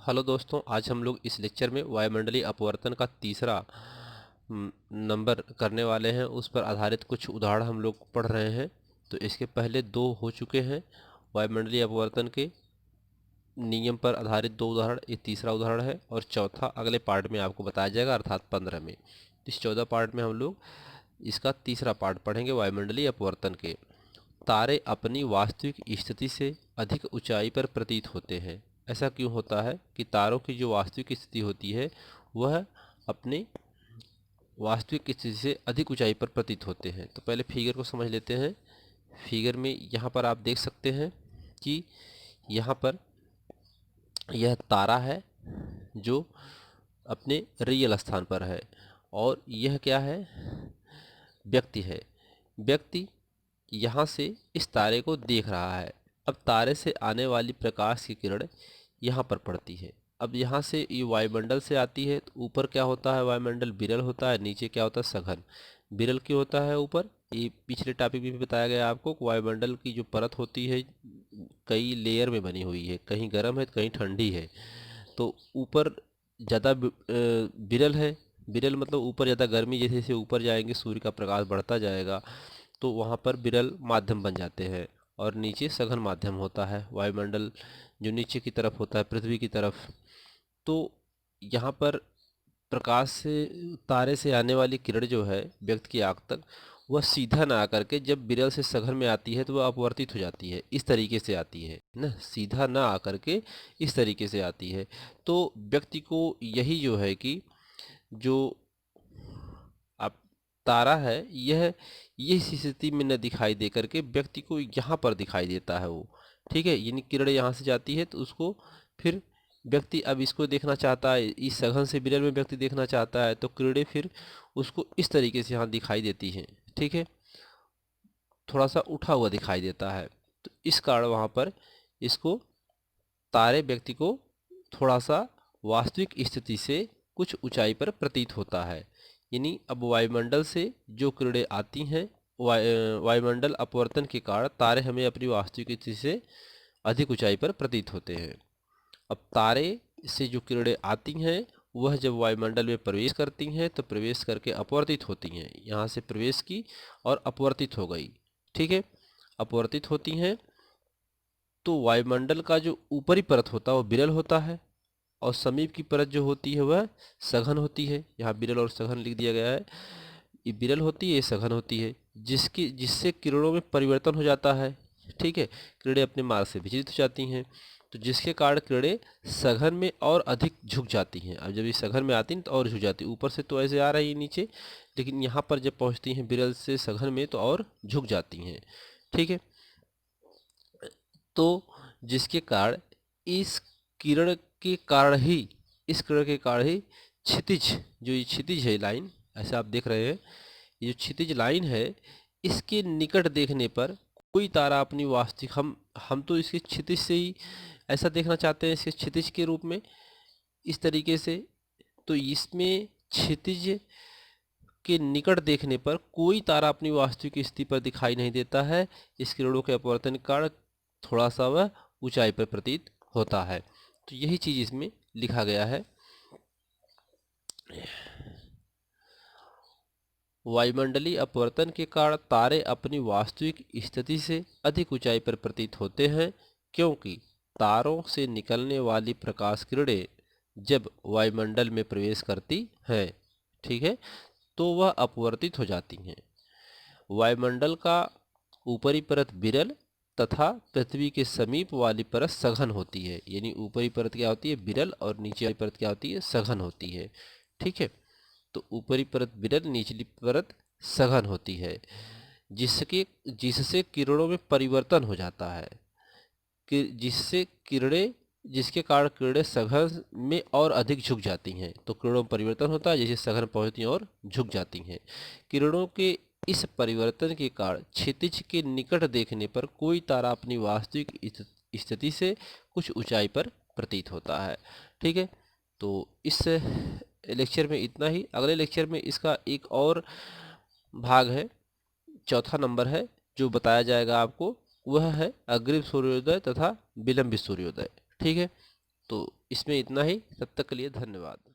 Hello दोस्तों, आज हम लोग इस लेक्चर में वायुमंडलीय अपवर्तन का तीसरा नंबर करने वाले हैं। उस पर आधारित कुछ उदाहरण हम लोग पढ़ रहे हैं। तो इसके पहले दो हो चुके हैं वायुमंडलीय अपवर्तन के नियम पर आधारित दो उदाहरण। ये तीसरा उदाहरण है और चौथा अगले पार्ट में आपको बताया जाएगा, अर्थात 15 में। इस 14 पार्ट में हम लोग इसका तीसरा पार्ट पढ़ेंगे वायुमंडलीय अपवर्तन के। तारे अपनी वास्तविक स्थिति से अधिक ऊंचाई पर प्रतीत होते हैं। ऐसा क्यों होता है कि तारों की जो वास्तविक स्थिति होती है वह अपनी वास्तविक स्थिति से अधिक ऊंचाई पर प्रतीत होते हैं। तो पहले फिगर को समझ लेते हैं। फिगर में यहाँ पर आप देख सकते हैं कि यहाँ पर यह तारा है जो अपने रियल स्थान पर है, और यह क्या है, व्यक्ति है। व्यक्ति यहाँ से इस तारे को देख रहा है। अब तारे से आने वाली प्रकाश की किरण यहाँ पर पड़ती है। अब यहाँ से ये वायुमंडल से आती है, तो ऊपर क्या होता है, वायुमंडल विरल होता है, नीचे क्या होता है, सघन। विरल क्यों होता है ऊपर, ये पिछले टॉपिक में भी बताया गया आपको कि वायुमंडल की जो परत होती है कई लेयर में बनी हुई है, कहीं गर्म है तो कहीं ठंडी है। तो ऊपर ज़्यादा विरल है। विरल मतलब ऊपर ज़्यादा गर्मी, जैसे जैसे ऊपर जाएंगे सूर्य का प्रकाश बढ़ता जाएगा तो वहाँ पर विरल माध्यम बन जाते हैं, और नीचे सघन माध्यम होता है वायुमंडल जो नीचे की तरफ होता है, पृथ्वी की तरफ। तो यहाँ पर प्रकाश से, तारे से आने वाली किरण जो है व्यक्ति की आँख तक, वह सीधा ना आकर के जब विरल से सघन में आती है तो वह अपवर्तित हो जाती है। इस तरीके से आती है ना, सीधा ना आकर के इस तरीके से आती है। तो व्यक्ति को यही जो है कि जो आप तारा है, यह इस स्थिति में न दिखाई दे करके व्यक्ति को यहाँ पर दिखाई देता है वो। ठीक है, यानी किरण यहाँ से जाती है तो उसको फिर व्यक्ति अब इसको देखना चाहता है, इस सघन से विरल में व्यक्ति देखना चाहता है, तो किरणें फिर उसको इस तरीके से यहाँ दिखाई देती हैं। ठीक है, थोड़ा सा उठा हुआ दिखाई देता है। तो इस कारण वहाँ पर इसको, तारे व्यक्ति को थोड़ा सा वास्तविक स्थिति से कुछ ऊंचाई पर प्रतीत होता है। यानी अब वायुमंडल से जो किरणें आती हैं, वायुमंडल अपवर्तन के कारण तारे हमें अपनी वास्तविक स्थिति से अधिक ऊंचाई पर प्रतीत होते हैं। अब तारे से जो किरणें आती हैं वह जब वायुमंडल में प्रवेश करती हैं तो प्रवेश करके अपवर्तित होती हैं। यहाँ से प्रवेश की और अपवर्तित हो गई। ठीक है, अपवर्तित होती हैं तो वायुमंडल का जो ऊपरी परत होता है वह विरल होता है, और समीप की परत जो होती है वह सघन होती है। यहाँ विरल और सघन लिख दिया गया है। ये विरल होती है, ये सघन होती है, जिससे किरणों में परिवर्तन हो जाता है। ठीक है, किरणें अपने मार्ग से विचलित हो जाती हैं, तो जिसके कारण किरणें सघन में और अधिक झुक जाती हैं। अब जब ये सघन में आती हैं तो और झुक जाती है, ऊपर से तो ऐसे आ रही है नीचे, लेकिन यहाँ पर जब पहुँचती हैं विरल से सघन में तो और झुक जाती हैं। ठीक है, तो जिसके कारण इस किरण के कारण ही इस किरण के कारण ही क्षितिज, जो ये क्षितिज है लाइन, ऐसे आप देख रहे हैं, ये जो क्षितिज लाइन है, इसके निकट देखने पर कोई तारा अपनी वास्तविक, हम तो इसके क्षितिज से ही ऐसा देखना चाहते हैं, इसके क्षितिज के रूप में, इस तरीके से। तो इसमें क्षितिज के निकट देखने पर कोई तारा अपनी वास्तविक स्थिति पर दिखाई नहीं देता है। इस किरणों के अपवर्तन के कारण थोड़ा सा वह ऊंचाई पर प्रतीत होता है। तो यही चीज इसमें लिखा गया है। वायुमंडलीय अपवर्तन के कारण तारे अपनी वास्तविक स्थिति से अधिक ऊंचाई पर प्रतीत होते हैं, क्योंकि तारों से निकलने वाली प्रकाश किरणें जब वायुमंडल में प्रवेश करती हैं, ठीक है, तो वह अपवर्तित हो जाती हैं। वायुमंडल का ऊपरी परत विरल तथा पृथ्वी के समीप वाली परत सघन होती है। यानी ऊपरी परत क्या होती है, विरल, और नीचे वाली परत क्या होती है, सघन होती है। ठीक है, तो ऊपरी परत विरल, निचली परत सघन होती है, जिससे किरणों में परिवर्तन हो जाता है, कि जिससे किरणें जिसके कारण किरणें सघन में और अधिक झुक जाती हैं। तो किरणों में परिवर्तन होता है, जैसे सघन पहुंचती हैं और झुक जाती हैं। किरणों के इस परिवर्तन के कारण क्षितिज के निकट देखने पर कोई तारा अपनी वास्तविक स्थिति से कुछ ऊंचाई पर प्रतीत होता है। ठीक है, तो इस लेक्चर में इतना ही। अगले लेक्चर में इसका एक और भाग है, चौथा नंबर है, जो बताया जाएगा आपको, वह है अग्रिम सूर्योदय तथा विलंबित सूर्योदय। ठीक है, तो इसमें इतना ही, तब तक के लिए धन्यवाद।